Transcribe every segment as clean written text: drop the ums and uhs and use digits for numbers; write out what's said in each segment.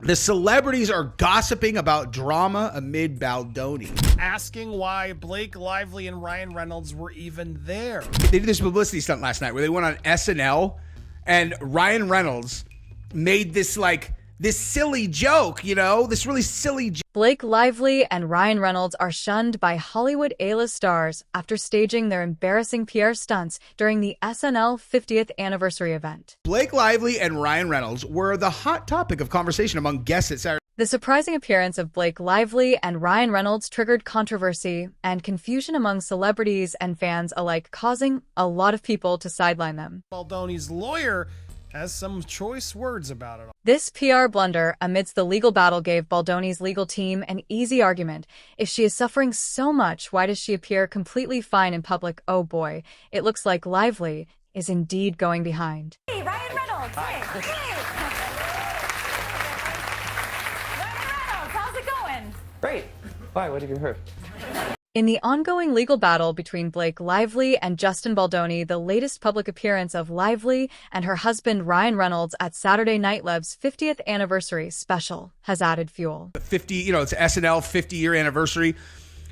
The celebrities are gossiping about drama amid Baldoni. Asking why Blake Lively and Ryan Reynolds were even there. They did this publicity stunt last night where they went on SNL and Ryan Reynolds made this silly joke, this really silly joke. Blake Lively and Ryan Reynolds are shunned by Hollywood A-list stars after staging their embarrassing PR stunts during the SNL 50th anniversary event. Blake Lively and Ryan Reynolds were the hot topic of conversation among guests at Saturday. The surprising appearance of Blake Lively and Ryan Reynolds triggered controversy and confusion among celebrities and fans alike, causing a lot of people to sideline them. Baldoni's lawyer has some choice words about it. This PR blunder amidst the legal battle gave Baldoni's legal team an easy argument. If she is suffering so much, why does she appear completely fine in public? Oh boy, it looks like Lively is indeed going behind. Hey, Ryan Reynolds. Hey. Ryan Reynolds, how's it going? Great. Why? What have you heard? In the ongoing legal battle between Blake Lively and Justin Baldoni, the latest public appearance of Lively and her husband Ryan Reynolds at Saturday Night Live's 50th anniversary special has added fuel. It's SNL 50-year anniversary,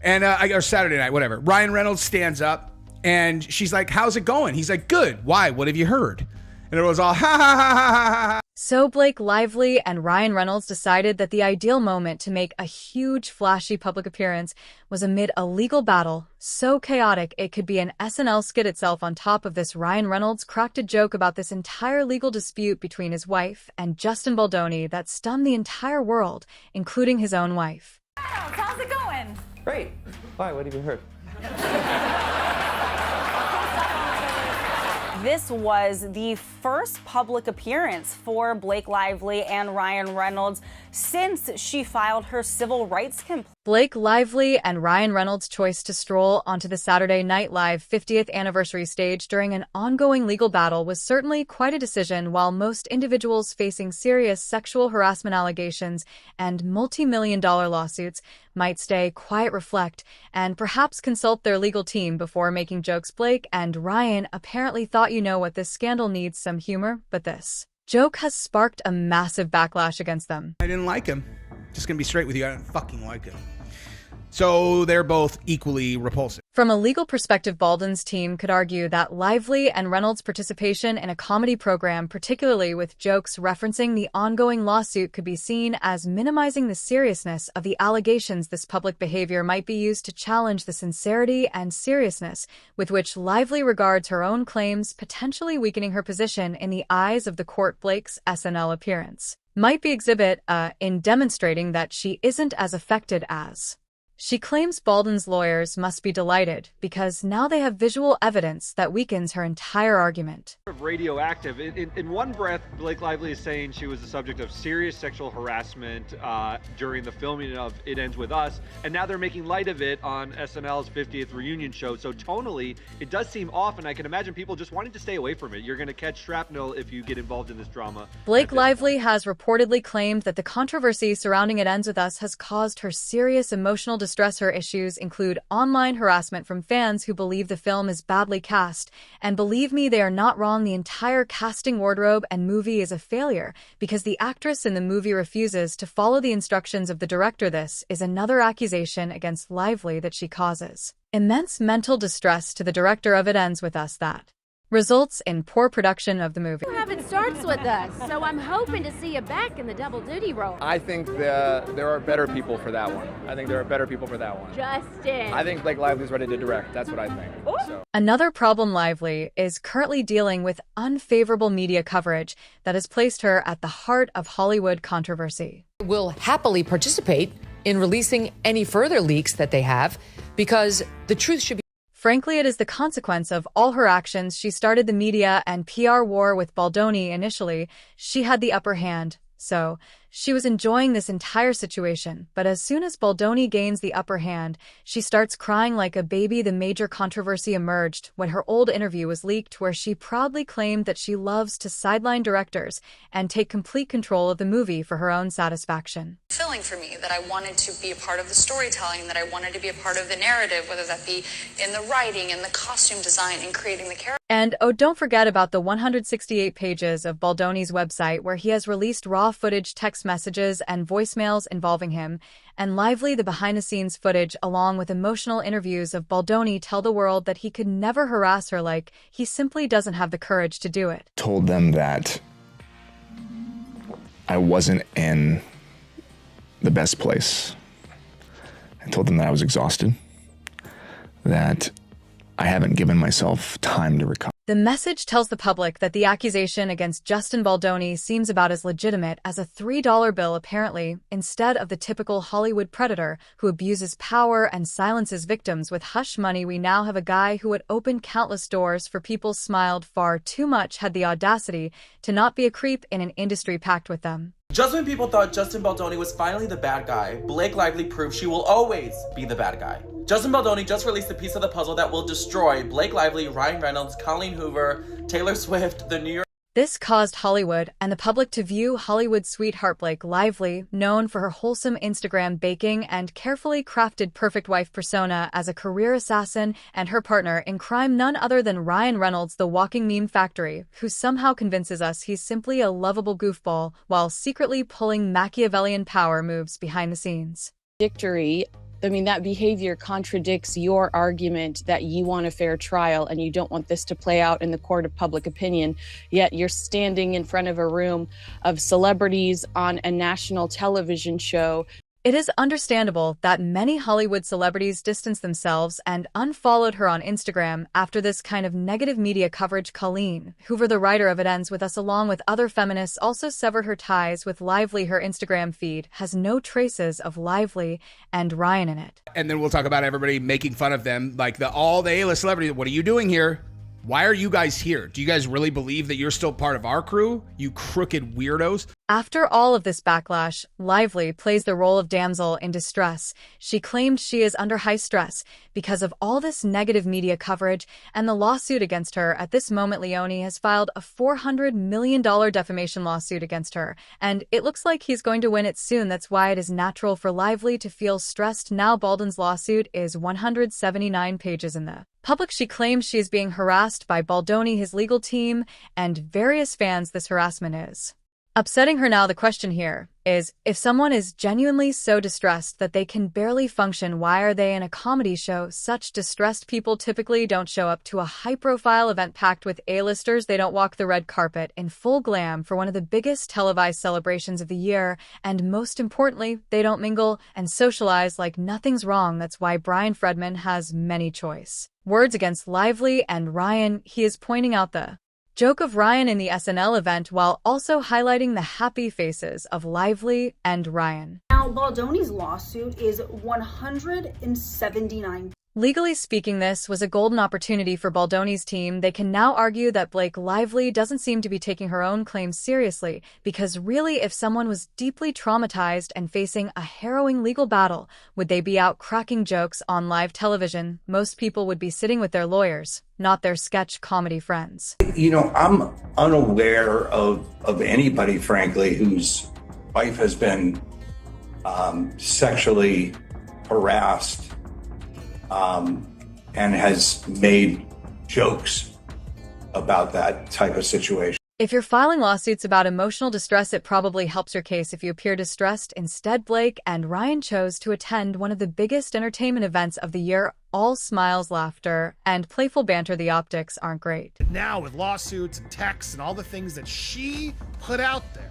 and or Saturday night, whatever. Ryan Reynolds stands up, and she's like, "How's it going?" He's like, "Good. Why? What have you heard?" And it was all ha ha ha ha ha ha. So Blake Lively and Ryan Reynolds decided that the ideal moment to make a huge, flashy public appearance was amid a legal battle so chaotic it could be an SNL skit itself. On top of this, Ryan Reynolds cracked a joke about this entire legal dispute between his wife and Justin Baldoni that stunned the entire world, including his own wife. Reynolds, how's it going? Great. Why? What have you heard? This was the first public appearance for Blake Lively and Ryan Reynolds since she filed her civil rights complaint. Blake Lively and Ryan Reynolds' choice to stroll onto the Saturday Night Live 50th anniversary stage during an ongoing legal battle was certainly quite a decision. While most individuals facing serious sexual harassment allegations and multi-million-dollar lawsuits might stay quiet, reflect, and perhaps consult their legal team before making jokes, Blake and Ryan apparently thought, what this scandal needs some humor, but this joke has sparked a massive backlash against them. I didn't like him. Just gonna be straight with you. I didn't fucking like him. So they're both equally repulsive. From a legal perspective, Baldwin's team could argue that Lively and Reynolds' participation in a comedy program, particularly with jokes referencing the ongoing lawsuit, could be seen as minimizing the seriousness of the allegations. This public behavior might be used to challenge the sincerity and seriousness with which Lively regards her own claims, potentially weakening her position in the eyes of the court. Blake's SNL appearance might be exhibit in demonstrating that she isn't as affected as she claims. Baldwin's lawyers must be delighted because now they have visual evidence that weakens her entire argument. Radioactive. In one breath, Blake Lively is saying she was the subject of serious sexual harassment during the filming of It Ends With Us, and now they're making light of it on SNL's 50th reunion show. So tonally, it does seem off, and I can imagine people just wanting to stay away from it. You're going to catch shrapnel if you get involved in this drama. Blake Lively has reportedly claimed that the controversy surrounding It Ends With Us has caused her serious emotional distress. Her issues include online harassment from fans who believe the film is badly cast, and believe me, they are not wrong. The entire casting, wardrobe, and movie is a failure because the actress in the movie refuses to follow the instructions of the director. This is another accusation against Lively that she causes immense mental distress to the director of It Ends With Us that results in poor production of the movie. It starts with us, so I'm hoping to see you back in the double duty role. I think there are better people for that one. Justin. I think Blake Lively's ready to direct. That's what I think. So. Another problem, Lively is currently dealing with unfavorable media coverage that has placed her at the heart of Hollywood controversy. Will happily participate in releasing any further leaks that they have because the truth should be. Frankly, it is the consequence of all her actions. She started the media and PR war with Baldoni initially. She had the upper hand, so she was enjoying this entire situation. But as soon as Baldoni gains the upper hand, she starts crying like a baby. The major controversy emerged when her old interview was leaked, where she proudly claimed that she loves to sideline directors and take complete control of the movie for her own satisfaction. Film fulfilling for me, that I wanted to be a part of the storytelling, that I wanted to be a part of the narrative, whether that be in the writing, in the costume design, in creating the character. And oh, don't forget about the 168 pages of Baldoni's website where he has released raw footage, text messages, and voicemails involving him, and Lively, the behind-the-scenes footage along with emotional interviews of Baldoni tell the world that he could never harass her, like he simply doesn't have the courage to do it. Told them that I wasn't in the best place. I told them that I was exhausted, that I haven't given myself time to recover. The message tells the public that the accusation against Justin Baldoni seems about as legitimate as a $3 bill, apparently, instead of the typical Hollywood predator who abuses power and silences victims with hush money. We now have a guy who would open countless doors for people smiled far too much, had the audacity to not be a creep in an industry packed with them. Just when people thought Justin Baldoni was finally the bad guy, Blake Lively proved she will always be the bad guy. Justin Baldoni just released a piece of the puzzle that will destroy Blake Lively, Ryan Reynolds, Colleen Hoover, Taylor Swift, the New York... This caused Hollywood and the public to view Hollywood sweetheart Blake Lively, known for her wholesome Instagram baking and carefully crafted perfect wife persona, as a career assassin, and her partner in crime, none other than Ryan Reynolds, the walking meme factory, who somehow convinces us he's simply a lovable goofball while secretly pulling Machiavellian power moves behind the scenes. Victory. I mean, that behavior contradicts your argument that you want a fair trial and you don't want this to play out in the court of public opinion, yet you're standing in front of a room of celebrities on a national television show. It is understandable that many Hollywood celebrities distanced themselves and unfollowed her on Instagram after this kind of negative media coverage. Colleen Hoover, the writer of It Ends With Us, along with other feminists, also severed her ties with Lively. Her Instagram feed has no traces of Lively and Ryan in it. And then we'll talk about everybody making fun of them, like all the A-list celebrities. What are you doing here? Why are you guys here? Do you guys really believe that you're still part of our crew, you crooked weirdos? After all of this backlash, Lively plays the role of damsel in distress. She claimed she is under high stress because of all this negative media coverage and the lawsuit against her. At this moment, Leone has filed a $400 million defamation lawsuit against her, and it looks like he's going to win it soon. That's why it is natural for Lively to feel stressed now. Baldwin's lawsuit is 179 pages in the public. She claims she is being harassed by Baldoni, his legal team, and various fans. This harassment is upsetting her now. The question here is, if someone is genuinely so distressed that they can barely function, why are they in a comedy show? Such distressed people typically don't show up to a high-profile event packed with A-listers. They don't walk the red carpet in full glam for one of the biggest televised celebrations of the year. And most importantly, they don't mingle and socialize like nothing's wrong. That's why Brian Fredman has many choice words against Lively and Ryan. He is pointing out the joke of Ryan in the SNL event while also highlighting the happy faces of Lively and Ryan. Now, Baldoni's lawsuit is 179. Legally speaking, this was a golden opportunity for Baldoni's team. They can now argue that Blake Lively doesn't seem to be taking her own claims seriously, because really, if someone was deeply traumatized and facing a harrowing legal battle, would they be out cracking jokes on live television? Most people would be sitting with their lawyers, not their sketch comedy friends. You know, I'm unaware of anybody, frankly, whose wife has been sexually harassed and has made jokes about that type of situation. If you're filing lawsuits about emotional distress, it probably helps your case if you appear distressed. Instead, Blake and Ryan chose to attend one of the biggest entertainment events of the year. All smiles, laughter, and playful banter. The optics aren't great. Now, with lawsuits and texts and all the things that she put out there,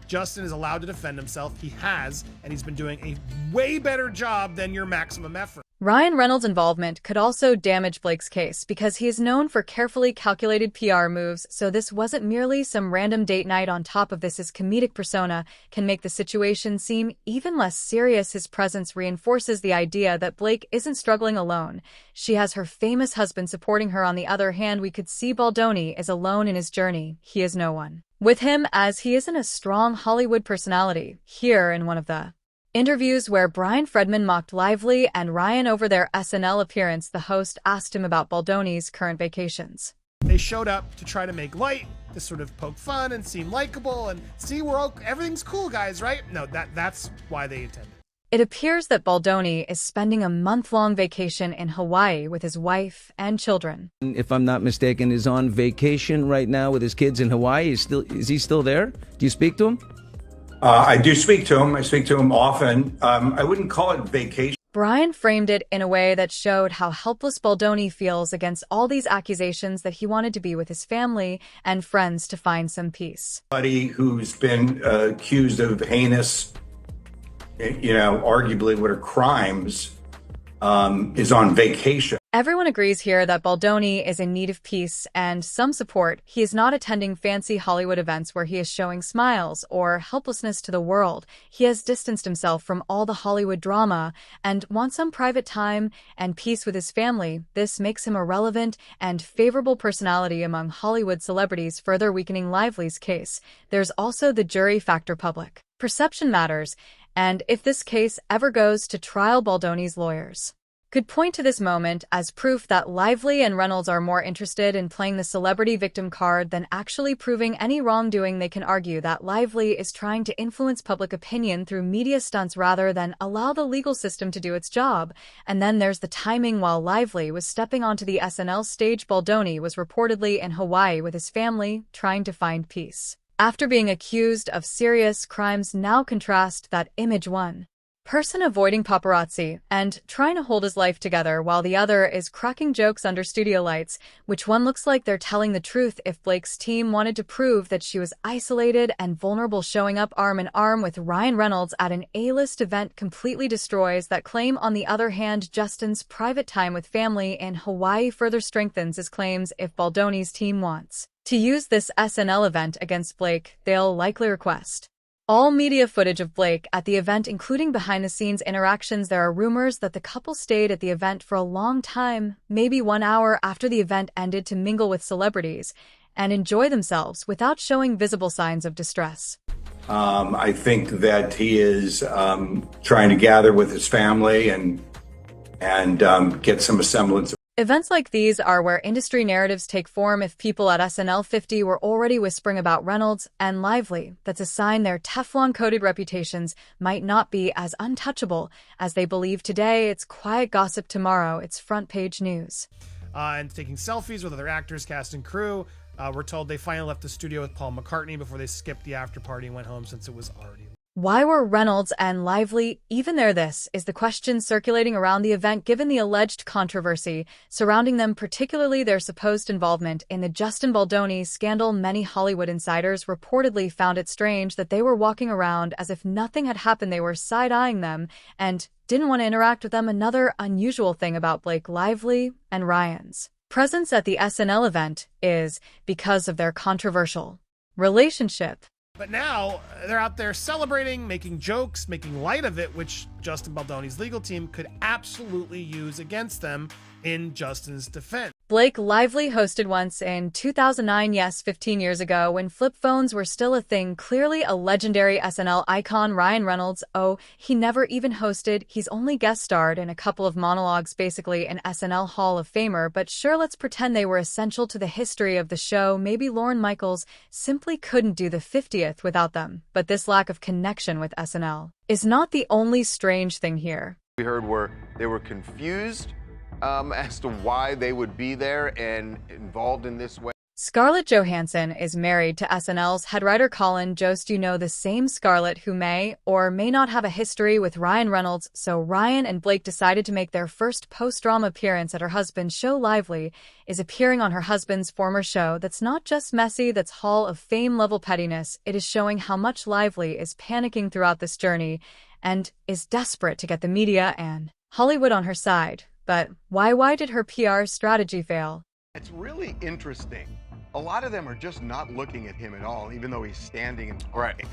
Justin is allowed to defend himself. He has, and he's been doing a way better job than your maximum effort. Ryan Reynolds' involvement could also damage Blake's case because he is known for carefully calculated PR moves, so this wasn't merely some random date night. On top of this, his comedic persona can make the situation seem even less serious. His presence reinforces the idea that Blake isn't struggling alone. She has her famous husband supporting her. On the other hand, we could see Baldoni is alone in his journey. He is no one with him, as he isn't a strong Hollywood personality. Here, in one of the interviews where Brian Fredman mocked Lively and Ryan over their SNL appearance, the host asked him about Baldoni's current vacations. They showed up to try to make light to sort of poke fun and seem likable and see everything's cool, guys, right? No, that's why they intended. It appears that Baldoni is spending a month-long vacation in Hawaii with his wife and children. If I'm not mistaken, is on vacation right now with his kids in Hawaii. Is he still there? Do you speak to him? I do speak to him. I speak to him often. I wouldn't call it vacation. Brian framed it in a way that showed how helpless Baldoni feels against all these accusations that he wanted to be with his family and friends to find some peace. Somebody who's been accused of heinous, arguably what are crimes, is on vacation. Everyone agrees here that Baldoni is in need of peace and some support. He is not attending fancy Hollywood events where he is showing smiles or helplessness to the world. He has distanced himself from all the Hollywood drama and wants some private time and peace with his family. This makes him a relevant and favorable personality among Hollywood celebrities, further weakening Lively's case. There's also the jury factor. Public perception matters, and if this case ever goes to trial, Baldoni's lawyers could point to this moment as proof that Lively and Reynolds are more interested in playing the celebrity victim card than actually proving any wrongdoing. They can argue that Lively is trying to influence public opinion through media stunts rather than allow the legal system to do its job. And then there's the timing. While Lively was stepping onto the SNL stage, Baldoni was reportedly in Hawaii with his family, trying to find peace. After being accused of serious crimes, now contrast that image. One person avoiding paparazzi and trying to hold his life together while the other is cracking jokes under studio lights. Which one looks like they're telling the truth? If Blake's team wanted to prove that she was isolated and vulnerable, showing up arm in arm with Ryan Reynolds at an A-list event completely destroys that claim. On the other hand, Justin's private time with family in Hawaii further strengthens his claims. If Baldoni's team wants to use this SNL event against Blake, they'll likely request all media footage of Blake at the event, including behind-the-scenes interactions. There are rumors that the couple stayed at the event for a long time, maybe 1 hour after the event ended, to mingle with celebrities and enjoy themselves without showing visible signs of distress. I think that he is trying to gather with his family and get some semblance of. Events like these are where industry narratives take form. If people at SNL 50 were already whispering about Reynolds and Lively, that's a sign their Teflon-coated reputations might not be as untouchable as they believe today. It's quiet gossip. Tomorrow, it's front-page news. And taking selfies with other actors, cast, and crew. We're told they finally left the studio with Paul McCartney before they skipped the after party and went home since it was already. Why were Reynolds and Lively even there? This is the question circulating around the event, given the alleged controversy surrounding them, particularly their supposed involvement in the Justin Baldoni scandal. Many Hollywood insiders reportedly found it strange that they were walking around as if nothing had happened. They were side-eyeing them and didn't want to interact with them. Another unusual thing about Blake Lively and Ryan's presence at the SNL event is because of their controversial relationship. But now they're out there celebrating, making jokes, making light of it, which Justin Baldoni's legal team could absolutely use against them in Justin's defense. Blake Lively hosted once in 2009, yes, 15 years ago, when flip phones were still a thing. Clearly a legendary SNL icon. Ryan Reynolds, he never even hosted. He's only guest starred in a couple of monologues, basically an SNL Hall of Famer. But sure, let's pretend they were essential to the history of the show. Maybe Lorne Michaels simply couldn't do the 50th without them. But this lack of connection with SNL is not the only strange thing here. We heard where they were confused as to why they would be there and involved in this way. Scarlett Johansson is married to SNL's head writer Colin Jost. You know, the same Scarlett who may or may not have a history with Ryan Reynolds. So Ryan and Blake decided to make their first post-drama appearance at her husband's show. Lively is appearing on her husband's former show. That's not just messy, that's Hall of Fame level pettiness. It is showing how much Lively is panicking throughout this journey and is desperate to get the media and Hollywood on her side. But why did her PR strategy fail? It's really interesting. A lot of them are just not looking at him at all, even though he's standing and talking. Right.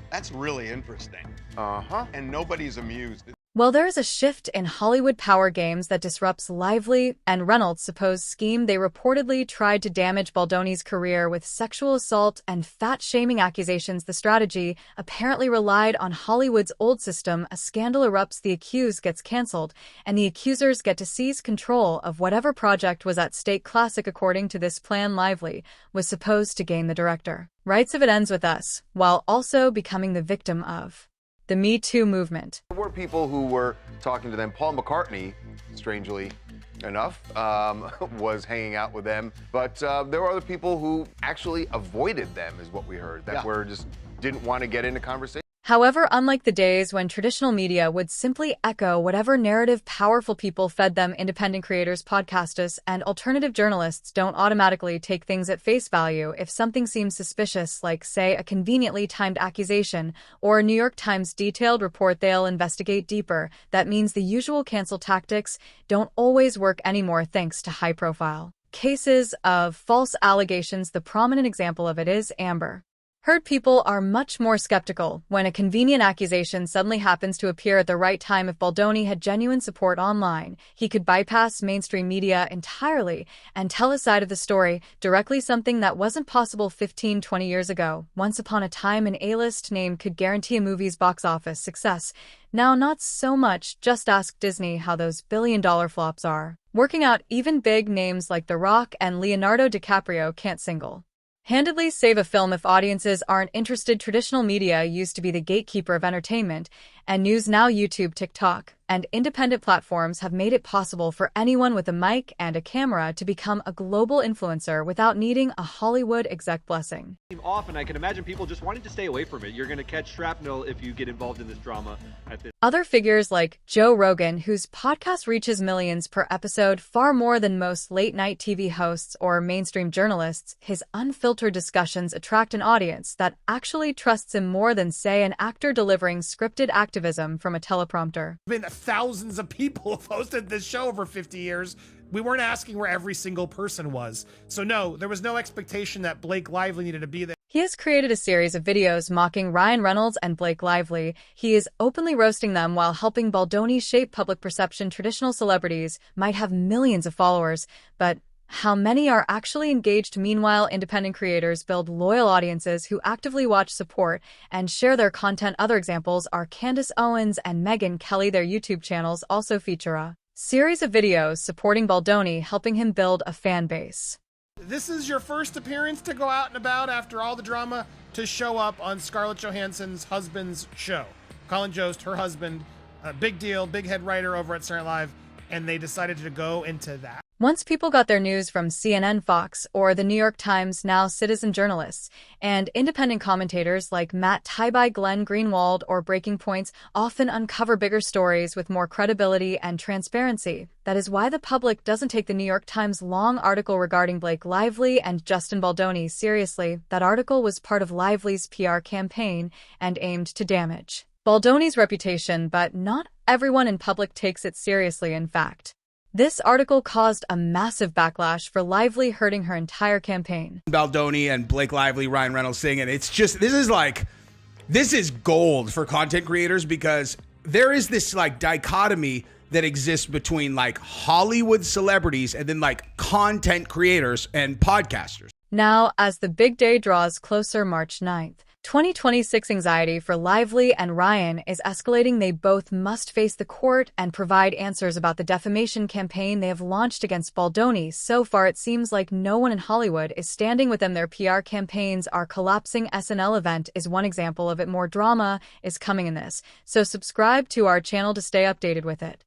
That's really interesting. And nobody's amused. Well, there is a shift in Hollywood power games that disrupts Lively and Reynolds' supposed scheme. They reportedly tried to damage Baldoni's career with sexual assault and fat-shaming accusations. The strategy apparently relied on Hollywood's old system. A scandal erupts, the accused gets canceled, and the accusers get to seize control of whatever project was at stake. Classic. According to this plan, Lively was supposed to gain the director rights if it ends with us, while also becoming the victim of the Me Too movement. There were people who were talking to them. Paul McCartney, strangely enough, was hanging out with them. But there were other people who actually avoided them, is what we heard, that were just didn't want to get into conversation. However, unlike the days when traditional media would simply echo whatever narrative powerful people fed them, independent creators, podcasters, and alternative journalists don't automatically take things at face value. If something seems suspicious, like, say, a conveniently timed accusation or a New York Times detailed report, they'll investigate deeper. That means the usual cancel tactics don't always work anymore thanks to high-profile cases of false allegations. The prominent example of it is Amber Heard. People are much more skeptical when a convenient accusation suddenly happens to appear at the right time. If Baldoni had genuine support online, he could bypass mainstream media entirely and tell his side of the story directly, something that wasn't possible 15-20 years ago. Once upon a time, an A-list name could guarantee a movie's box office success. Now, not so much. Just ask Disney how those billion-dollar flops are working out. Even big names like The Rock and Leonardo DiCaprio can't single-handedly save a film if audiences aren't interested. Traditional media used to be the gatekeeper of entertainment and news. Now YouTube, TikTok, and independent platforms have made it possible for anyone with a mic and a camera to become a global influencer without needing a Hollywood exec blessing. Often, I can imagine people just wanting to stay away from it. You're going to catch shrapnel if you get involved in this drama. Other figures like Joe Rogan, whose podcast reaches millions per episode, far more than most late-night TV hosts or mainstream journalists, his unfiltered discussions attract an audience that actually trusts him more than, say, an actor delivering scripted activism from a teleprompter. Thousands of people have hosted this show over 50 years. We weren't asking where every single person was. So no, there was no expectation that Blake Lively needed to be there. He has created a series of videos mocking Ryan Reynolds and Blake Lively. He is openly roasting them while helping Baldoni shape public perception. Traditional celebrities might have millions of followers, but how many are actually engaged? Meanwhile, independent creators build loyal audiences who actively watch, support, and share their content. Other examples are Candace Owens and Megyn Kelly. Their YouTube channels also feature a series of videos supporting Baldoni, helping him build a fan base. This is your first appearance to go out and about after all the drama to show up on Scarlett Johansson's husband's show. Colin Jost, her husband, a big deal, big head writer over at Saturday Night Live, and they decided to go into that. Once people got their news from CNN, Fox, or the New York Times, now citizen journalists and independent commentators like Matt Taibbi, Glenn Greenwald, or Breaking Points often uncover bigger stories with more credibility and transparency. That is why the public doesn't take the New York Times' long article regarding Blake Lively and Justin Baldoni seriously. That article was part of Lively's PR campaign and aimed to damage Baldoni's reputation, but not everyone in public takes it seriously. In fact, this article caused a massive backlash for Lively, hurting her entire campaign. Baldoni and Blake Lively, Ryan Reynolds thing, and it's just, this is gold for content creators, because there is this like dichotomy that exists between like Hollywood celebrities and then like content creators and podcasters. Now, as the big day draws closer, March 9th, 2026, anxiety for Lively and Ryan is escalating. They both must face the court and provide answers about the defamation campaign they have launched against Baldoni. So far, it seems like no one in Hollywood is standing with them. Their PR campaigns are collapsing. SNL event is one example of it. More drama is coming in this, so subscribe to our channel to stay updated with it.